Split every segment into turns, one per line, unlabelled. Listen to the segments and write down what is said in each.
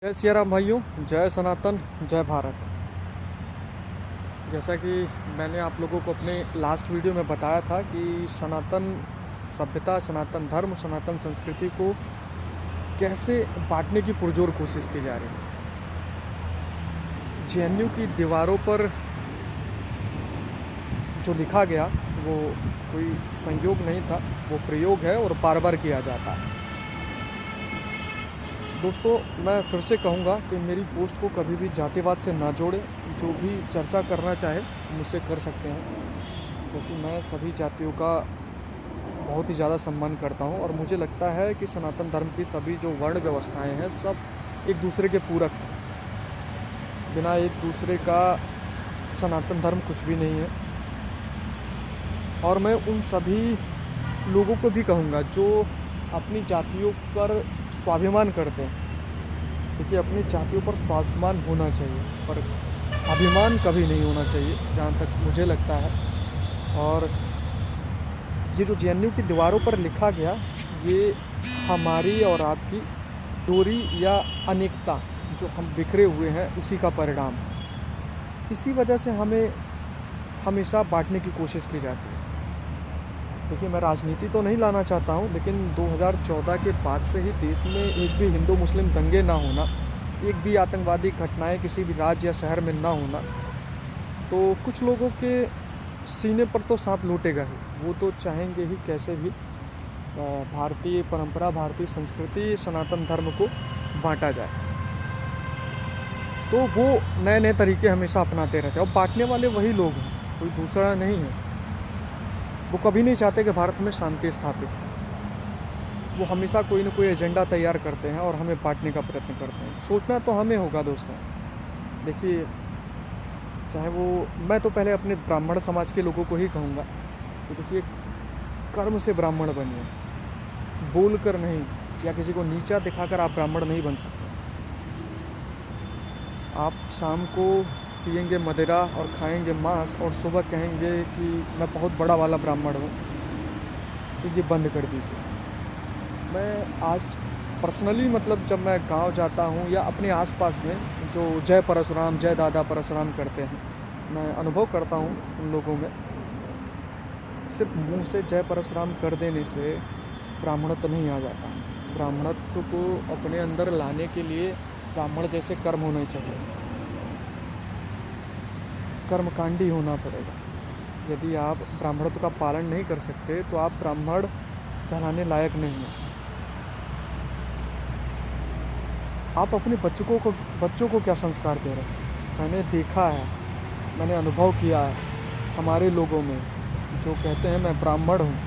जय सिया राम भाइयों, जय सनातन, जय भारत। जैसा कि मैंने आप लोगों को अपने लास्ट वीडियो में बताया था कि सनातन सभ्यता, सनातन धर्म, सनातन संस्कृति को कैसे बांटने की पुरजोर कोशिश की जा रही है। जेएनयू की दीवारों पर जो लिखा गया वो कोई संयोग नहीं था, वो प्रयोग है और बार बार किया जाता है। दोस्तों, मैं फिर से कहूँगा कि मेरी पोस्ट को कभी भी जातिवाद से ना जोड़ें। जो भी चर्चा करना चाहे मुझसे कर सकते हैं, क्योंकि मैं सभी जातियों का बहुत ही ज़्यादा सम्मान करता हूँ और मुझे लगता है कि सनातन धर्म की सभी जो वर्ण व्यवस्थाएं हैं सब एक दूसरे के पूरक हैं। बिना एक दूसरे का सनातन धर्म कुछ भी नहीं है। और मैं उन सभी लोगों को भी कहूँगा जो अपनी जातियों पर स्वाभिमान करते हैं। देखिए, अपनी जातियों पर स्वाभिमान होना चाहिए, पर अभिमान कभी नहीं होना चाहिए, जहाँ तक मुझे लगता है। और ये जो जेएनयू की दीवारों पर लिखा गया, ये हमारी और आपकी दूरी या अनेकता जो हम बिखरे हुए हैं उसी का परिणाम है। इसी वजह से हमें हमेशा बांटने की कोशिश की जाती है। देखिए, मैं राजनीति तो नहीं लाना चाहता हूँ, लेकिन 2014 के बाद से ही देश में एक भी हिंदू मुस्लिम दंगे ना होना, एक भी आतंकवादी घटनाएं किसी भी राज्य या शहर में ना होना, तो कुछ लोगों के सीने पर तो सांप लूटेगा ही। वो तो चाहेंगे ही कैसे भी भारतीय परंपरा, भारतीय संस्कृति, सनातन धर्म को बांटा जाए। तो वो नए नए तरीके हमेशा अपनाते रहते हैं और बांटने वाले वही लोग हैं, कोई दूसरा नहीं है। वो कभी नहीं चाहते कि भारत में शांति स्थापित हो। वो हमेशा कोई ना कोई एजेंडा तैयार करते हैं और हमें बांटने का प्रयत्न करते हैं। सोचना तो हमें होगा दोस्तों। देखिए, चाहे वो, मैं तो पहले अपने ब्राह्मण समाज के लोगों को ही कहूँगा कि देखिए, कर्म से ब्राह्मण बनिए, बोल कर नहीं, या किसी को नीचा दिखाकर आप ब्राह्मण नहीं बन सकते। आप शाम को पिएंगे मदिरा और खाएंगे मांस और सुबह कहेंगे कि मैं बहुत बड़ा वाला ब्राह्मण हूँ, तो ये बंद कर दीजिए। मैं आज पर्सनली, मतलब जब मैं गांव जाता हूँ या अपने आसपास में जो जय परशुराम, जय दादा परशुराम करते हैं, मैं अनुभव करता हूँ उन लोगों में। सिर्फ मुंह से जय परशुराम कर देने से ब्राह्मणत्व नहीं आ जाता। ब्राह्मणत्व को अपने अंदर लाने के लिए ब्राह्मण जैसे कर्म होने चाहिए, कर्मकांडी होना पड़ेगा। यदि आप ब्राह्मणत्व का पालन नहीं कर सकते तो आप ब्राह्मण कहलाने लायक नहीं हैं। आप अपने बच्चों को क्या संस्कार दे रहे हैं? मैंने देखा है, मैंने अनुभव किया है हमारे लोगों में, जो कहते हैं मैं ब्राह्मण हूँ,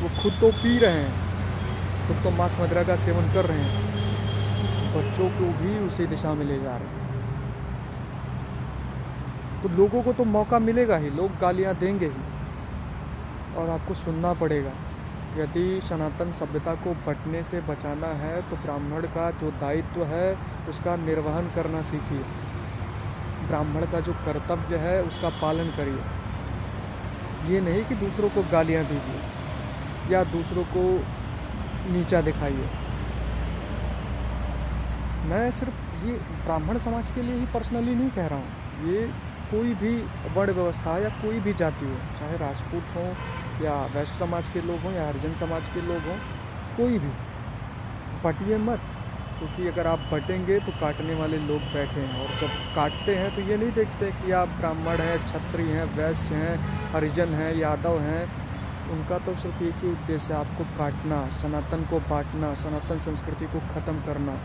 वो खुद तो पी रहे हैं, खुद तो मांस मदिरा का सेवन कर रहे हैं, बच्चों को भी उसी दिशा में ले जा रहे हैं। तो लोगों को तो मौका मिलेगा ही, लोग गालियाँ देंगे ही और आपको सुनना पड़ेगा। यदि सनातन सभ्यता को बंटने से बचाना है तो ब्राह्मण का जो दायित्व है उसका निर्वहन करना सीखिए। ब्राह्मण का जो कर्तव्य है उसका पालन करिए। ये नहीं कि दूसरों को गालियाँ दीजिए या दूसरों को नीचा दिखाइए। मैं सिर्फ ये ब्राह्मण समाज के लिए ही पर्सनली नहीं कह रहा हूँ, ये कोई भी वर्ण व्यवस्था या कोई भी जाति हो, चाहे राजपूत हो या वैश्य समाज के लोग हों या हरिजन समाज के लोग हों, कोई भी, बटिए मत। क्योंकि अगर आप बटेंगे तो काटने वाले लोग बैठे हैं, और जब काटते हैं तो ये नहीं देखते कि आप ब्राह्मण हैं, क्षत्रिय हैं, वैश्य हैं, हरिजन हैं, यादव हैं। उनका तो सिर्फ एक ही उद्देश्य है, आपको काटना, सनातन को बांटना, सनातन संस्कृति को ख़त्म करना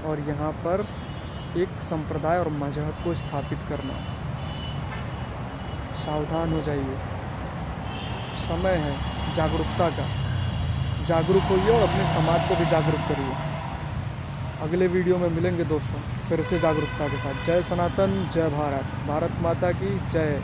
और यहाँ पर एक संप्रदाय और मजहब को स्थापित करना। सावधान हो जाइए, समय है जागरूकता का। जागरूक होइए और अपने समाज को भी जागरूक करिए। अगले वीडियो में मिलेंगे दोस्तों, फिर से जागरूकता के साथ। जय सनातन, जय भारत, भारत माता की जय।